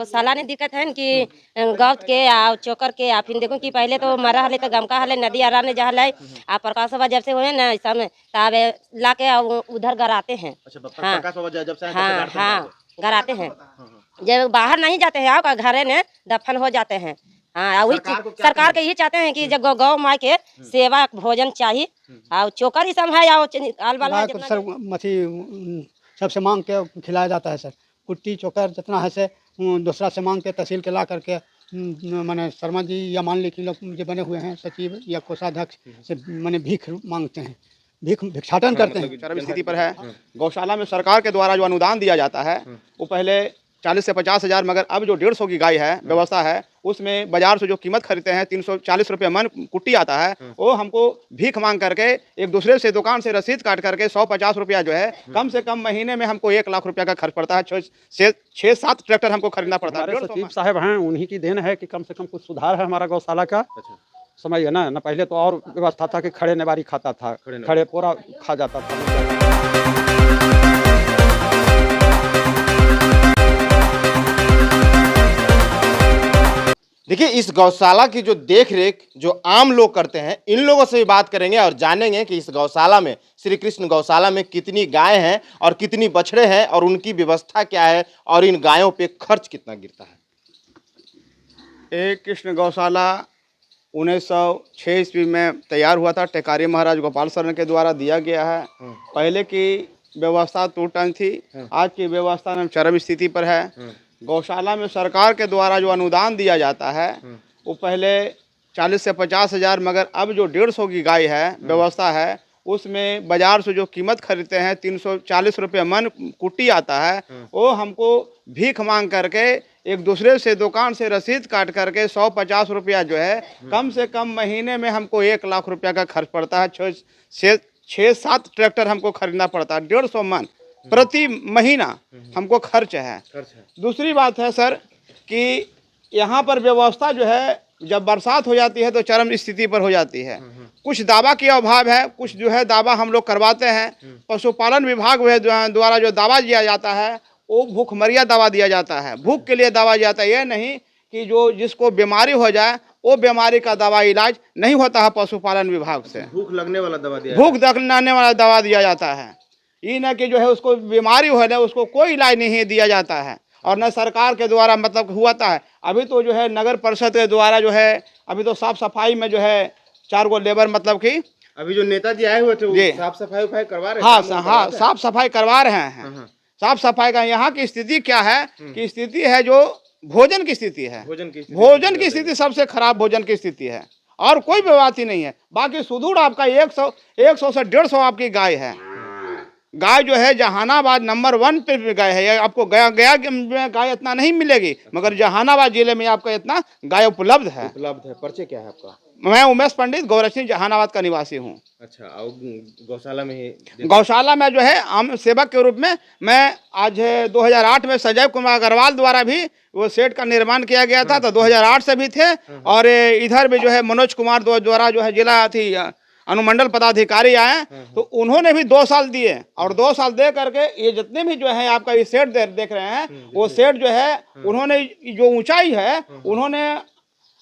तो सालानी दिक्कत है न कि गौत के आ चोकर के आ फिर देखो कि पहले तो मरा हले तो गमका हले नदी आरा ने जहाँ लाई आ प्रकाश बाबा जब से हुए ना इस समय तब ला के उधर गराते हैं। अच्छा हाँ प्रकाश बाबा जब से आए तब से हाँ गाड़ते हैं हाँ गाड़ गराते हैं। को। जब बाहर नहीं जाते हैं आओ का घरे ने दफन हो जाते हैं। हाँ वही सरकार को क्या सरकार कहना के यही चाहते हैं कि जब गौ माई के सेवा भोजन चाहिए और चोकर ही सब है या आल वाला गाय को सर मछली सबसे मांग के खिलाया जाता है सर। कुट्टी चोकर जितना है से दूसरा से मांग के तहसील के ला करके माने शर्मा जी या मान ली कि लोग जो बने हुए हैं सचिव या कोषाध्यक्ष से माने भीख मांगते हैं, भिक्षाटन करते हैं। चरम स्थिति पर है। गौशाला में सरकार के द्वारा जो अनुदान दिया जाता है वो पहले 40 से 50 हज़ार, मगर अब जो 150 की गाय है व्यवस्था है उसमें बाजार से जो कीमत खरीदते हैं 340 रुपये मन कुट्टी आता है, वो हमको भीख मांग करके एक दूसरे से दुकान से रसीद काट करके 150 रुपया जो है कम से कम महीने में हमको 1 लाख रुपया का खर्च पड़ता है। 6-7 ट्रैक्टर हमको खरीदना पड़ता है। सचिव साहब हैं, उन्हीं की देन है कि कम से कम कुछ सुधार है हमारा गौशाला का। समझिए ना, पहले तो और व्यवस्था था कि खड़े नेवारी खाता था, खड़े पूरा खा जाता था। देखिए, इस गौशाला की जो देख रेख जो आम लोग करते हैं, इन लोगों से भी बात करेंगे और जानेंगे कि इस गौशाला में, श्री कृष्ण गौशाला में कितनी गाय हैं और कितनी बछड़े हैं और उनकी व्यवस्था क्या है और इन गायों पे खर्च कितना गिरता है। एक कृष्ण गौशाला 1906 ईस्वी में तैयार हुआ था। टेकारी महाराज गोपाल शरण के द्वारा दिया गया है। पहले की व्यवस्था टूटन थी, आज की व्यवस्था चरम स्थिति पर है। गौशाला में सरकार के द्वारा जो अनुदान दिया जाता है वो पहले 40 से 50 हज़ार, मगर अब जो 150 की गाय है व्यवस्था है उसमें बाजार से जो कीमत खरीदते हैं 340 रुपये मन कुट्टी आता है, वो हमको भीख मांग करके एक दूसरे से दुकान से रसीद काट करके 150 रुपया जो है कम से कम महीने में हमको 1 लाख रुपया का खर्च पड़ता है। 6-7 ट्रैक्टर हमको खरीदना पड़ता है। 150 मन प्रति महीना हमको खर्च है। दूसरी बात है सर कि यहाँ पर व्यवस्था जो है जब बरसात हो जाती है तो चरम स्थिति पर हो जाती है। कुछ दावा के अभाव है, कुछ जो है दावा हम लोग करवाते हैं। पशुपालन विभाग द्वारा जो दावा दिया जाता है वो भूखमरिया दावा दिया जाता है, भूख के लिए दावा दिया जाता है। ये नहीं कि जो जिसको बीमारी हो जाए वो बीमारी का दवा इलाज नहीं होता है पशुपालन विभाग से। भूख लगने वाला दवा दिया, भूख लगने वाला दवा दिया जाता है। ये न कि जो है उसको बीमारी हो जाए उसको कोई इलाज नहीं दिया जाता है और न सरकार के द्वारा मतलब हुआ है। अभी तो जो है नगर परिषद के द्वारा जो है अभी तो साफ सफाई में जो है 4 गो लेबर मतलब कि अभी जो नेताजी आए हुए थे वो जी साफ सफाई करवा रहे हाँ हाँ साफ सफाई करवा रहे हैं। साफ सफाई का यहाँ की स्थिति क्या है कि स्थिति है जो भोजन की स्थिति है। भोजन की स्थिति सबसे खराब भोजन की स्थिति है और कोई बात ही नहीं है। बाकी सुदूर आपका 100 से 150 आपकी गाय है। गाय जो है जहानाबाद नंबर 1 पे गाय है। आपको गया में गाय इतना नहीं मिलेगी, मगर जहानाबाद जिले में आपका इतना गाय उपलब्ध है। परिचय क्या है आपका? मैं उमेश पंडित गौरक्षणी जहानाबाद का निवासी हूँ। अच्छा, और गौशाला में ही गौशाला में जो है आम सेवक के रूप में मैं आज 2008 में संजय कुमार अग्रवाल द्वारा भी वो शेड का निर्माण किया गया था, तो 2008 से भी थे। और इधर भी जो है मनोज कुमार द्वारा जो है जिला थी अनुमंडल पदाधिकारी आए तो उन्होंने भी 2 साल दिए और 2 साल दे करके ये जितने भी जो है आपका ये शेड देख रहे हैं वो शेड जो है उन्होंने जो ऊंचाई है उन्होंने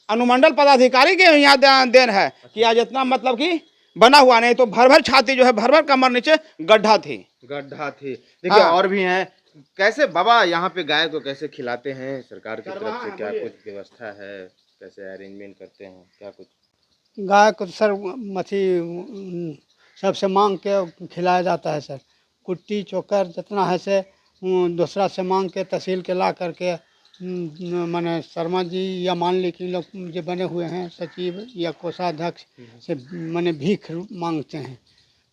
अनुमंडल पदाधिकारी के यहाँ देन है कि आज इतना मतलब कि बना हुआ नहीं तो भर छाती जो है भर कमर नीचे गड्ढा थी। देखिए हाँ। और भी हैं। कैसे बाबा यहाँ पे गाय को कैसे खिलाते हैं सरकार की तरफ से? क्या कुछ व्यवस्था है? कैसे अरेंजमेंट करते हैं? क्या कुछ? गाय को सर मछली सबसे मांग के खिलाया जाता है सर। कुट्टी चोकर जितना है से दूसरा से मांग के तहसील के ला करके माने शर्मा जी या मान ली कि लोग जो बने हुए हैं सचिव या कोषाध्यक्ष से माने भीख मांगते हैं,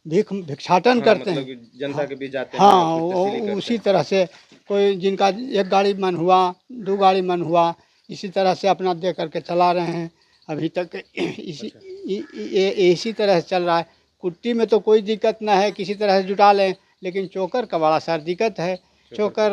भिक्षाटन करते हैं। जनता के बीच जाते हैं। हाँ उसी तरह से कोई जिनका 1 गाड़ी मन हुआ 2 गाड़ी मन हुआ इसी तरह से अपना दे करके चला रहे हैं अभी तक। इसी तरह से चल रहा है। कुट्टी में तो कोई दिक्कत ना है, किसी तरह से जुटा लें, लेकिन चोकर का बड़ा सर दिक्कत है। चोकर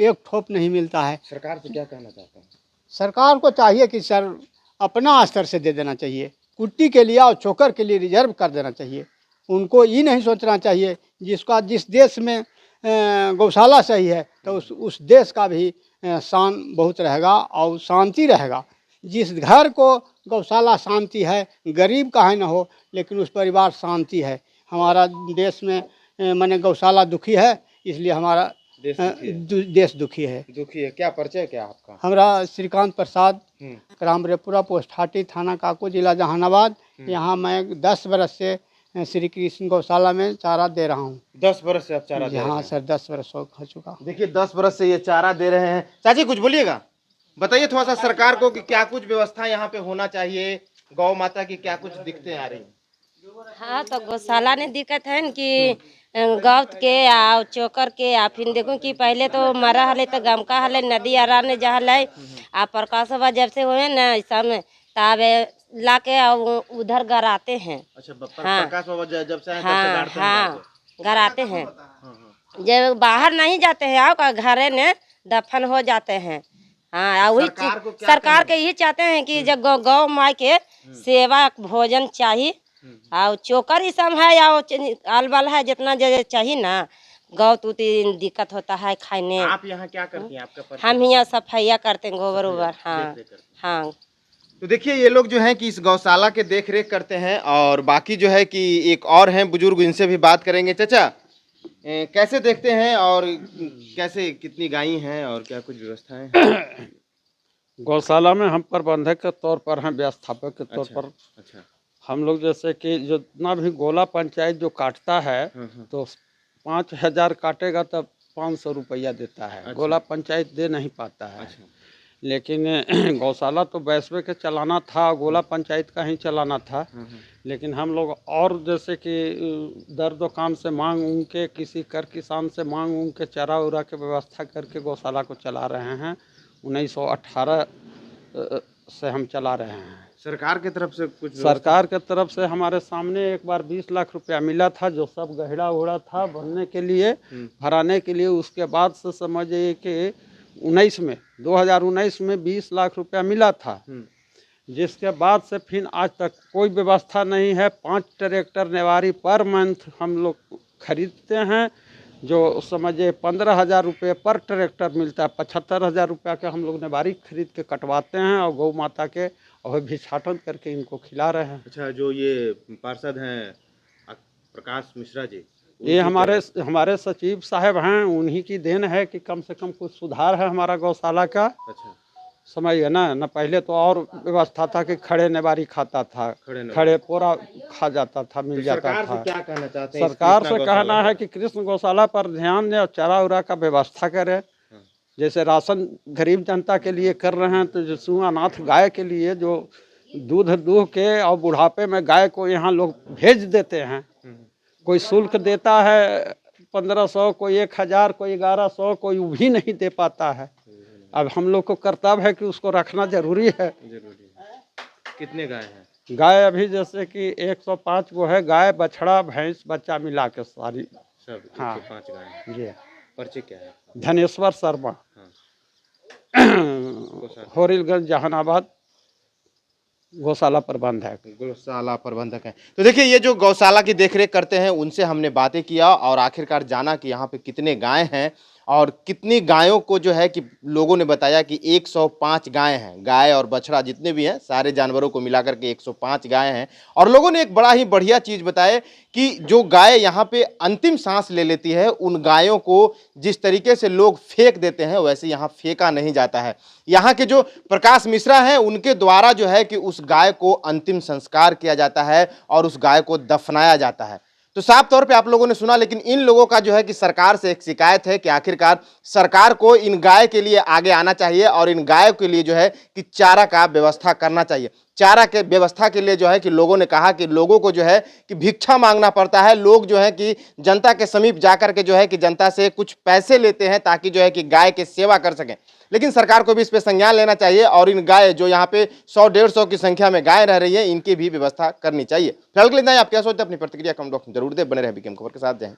1 ठोप नहीं मिलता है। सरकार से क्या कहना चाहते हैं? सरकार को चाहिए कि सर अपना स्तर से दे देना चाहिए। कुट्टी के लिए और चोकर के लिए रिजर्व कर देना चाहिए। उनको ये नहीं सोचना चाहिए जिस देश में गौशाला सही है तो उस देश का भी शान बहुत रहेगा और शांति रहेगा। जिस घर को गौशाला शांति है, गरीब काहे न हो, लेकिन उस परिवार शांति है। हमारा देश में माने गौशाला दुखी है, इसलिए हमारा देश दुखी है। देश दुखी है। दुखी है। क्या परिचय क्या आपका? हमारा श्रीकांत प्रसाद, हम्म। ग्राम रेपुरा, पोस्ट हाटी, थाना काको, जिला जहानाबाद। यहाँ मैं 10 बरस से श्री कृष्ण गौशाला में चारा दे रहा हूँ। 10 बरस से आप चारा दे रहे हाँ हैं? सर, 10 बरस हो चुका। देखिए 10 बरस से ये चारा दे रहे हैं। चाची कुछ बोलिएगा, बताइए थोड़ा सा सरकार को कि क्या कुछ व्यवस्था यहाँ पे होना चाहिए, गौ माता की क्या कुछ दिक्कतें आ रही हैं? हाँ तो गौशाला ने दिक्कत है न कि गौत के आ चोकर के आ फिर देखो कि पहले तो मरा हले तो गमका हले नदी आरा ने जा हले आ प्रकाशवा जब से हुए न सब तब ला के उधर गराते हैं। अच्छा हाँ। प्रकाश बाबा जब से आए तब से हाँ गाड़ते हैं हाँ गाय को। गराते हैं। हाँ। जब बाहर नहीं जाते हैं आओ का घरे ने दफन हो जाते हैं। हाँ वही सरकार को क्या सरकार के यही चाहते हैं कि जब गौ माई के सेवा भोजन चाहिए और चोकर ही सब है या अलबल है जितना चाहिए ना। गौ तो दिक्कत होता है खाने। आप यहाँ क्या करती हैं? आपका परिचय? हम यहाँ सफाइया करते हैं, गोबर उबर। हाँ हाँ। तो देखिए ये लोग जो हैं कि इस गौशाला के देख रेख करते हैं और बाकी जो है कि एक और हैं बुजुर्ग, इनसे भी बात करेंगे। चाचा कैसे देखते हैं और कैसे कितनी गाय हैं और क्या कुछ व्यवस्थाएं हैं? गौशाला में हम प्रबंधक के तौर पर हैं, व्यवस्थापक के तौर पर। अच्छा। हम लोग जैसे कि जितना भी गोला पंचायत जो काटता है तो 5,000 काटेगा तब 500 रुपया देता है। अच्छा। गोला पंचायत दे नहीं पाता है। अच्छा। लेकिन गौशाला तो वैश्वे के चलाना था, गोला पंचायत का ही चलाना था। लेकिन हम लोग और जैसे कि दर दुकान से मांग उंग के, किसी कर किसान से मांग उंग के चारा उरा के व्यवस्था करके गौशाला को चला रहे हैं। 1918 से हम चला रहे हैं। सरकार की तरफ से कुछ सरकार के तरफ से हमारे सामने एक बार 20 लाख रुपया मिला था, जो सब गहरा उड़ा था बनने के लिए, भराने के लिए। उसके बाद से समझिए कि 2019 में 20 लाख रुपया मिला था, जिसके बाद से फिर आज तक कोई व्यवस्था नहीं है। 5 ट्रैक्टर नेवारी पर मंथ हम लोग खरीदते हैं, जो समझिए 15,000 रुपये पर ट्रैक्टर मिलता है। 75,000 रुपया के हम लोग नेवारी खरीद के कटवाते हैं और गौ माता के और भिक्षाटन करके इनको खिला रहे हैं। अच्छा, जो ये पार्षद हैं प्रकाश मिश्रा जी, ये हमारे सचिव साहब हैं, उन्हीं की देन है कि कम से कम कुछ सुधार है हमारा गौशाला का। अच्छा। समझिए ना पहले तो और व्यवस्था था कि खड़े नेवारी खाता था, खड़े पोरा खा जाता था, मिल जाता था। क्या कहना चाहते हैं? सरकार से कहना है कि कृष्ण गौशाला पर ध्यान दें और चारा उरा का व्यवस्था करें। जैसे राशन गरीब जनता के लिए कर रहे हैं, तो जो अनाथ गाय के लिए जो दूध दूह के और बुढ़ापे में गाय को यहाँ लोग भेज देते हैं। कोई शुल्क देता है 1500, कोई 1000, कोई 1100, कोई वो भी नहीं दे पाता है। अब हम लोग को कर्तव्य है कि उसको रखना जरूरी है। कितने गाय हैं? गाय अभी जैसे कि 105 गो है, गाय बछड़ा भैंस बच्चा मिला के सारी सब। हाँ। 105 गाय हैं। जी। परिचय क्या है? धनेश्वर शर्मा, होरिलगंज जहानाबाद, गौशाला प्रबंधक। गौशाला प्रबंधक हैं। तो देखिए ये जो गौशाला की देखरेख करते हैं उनसे हमने बातें किया और आखिरकार जाना कि यहाँ पे कितने गाय हैं और कितनी गायों को जो है कि लोगों ने बताया कि 105 गाय हैं। गाय और बछड़ा जितने भी हैं सारे जानवरों को मिलाकर के 105 गाय हैं। और लोगों ने एक बड़ा ही बढ़िया चीज़ बताया कि जो गाय यहाँ पे अंतिम सांस ले लेती है, उन गायों को जिस तरीके से लोग फेंक देते हैं वैसे यहाँ फेंका नहीं जाता है। यहाँ के जो प्रकाश मिश्रा हैं उनके द्वारा जो है कि उस गाय को अंतिम संस्कार किया जाता है और उस गाय को दफनाया जाता है। तो साफ तौर पे आप लोगों ने सुना, लेकिन इन लोगों का जो है कि सरकार से एक शिकायत है कि आखिरकार सरकार को इन गाय के लिए आगे आना चाहिए और इन गाय के लिए जो है कि चारा का व्यवस्था करना चाहिए। चारा के व्यवस्था के लिए जो है कि लोगों ने कहा कि लोगों को जो है कि भिक्षा मांगना पड़ता है। लोग जो है कि जनता के समीप जाकर के जो है कि जनता से कुछ पैसे लेते हैं ताकि जो है कि गाय की सेवा कर सकें। लेकिन सरकार को भी इस पर संज्ञान लेना चाहिए और इन गाय जो यहाँ पे 100-150 की संख्या में गाय रह रही है, इनकी भी व्यवस्था करनी चाहिए। फिलहाल के लिए आप क्या सोचते हैं? अपनी प्रतिक्रिया कमेंट बॉक्स में जरूर दें। बने रहे बीकेएम खबर के साथ। जय हिंद।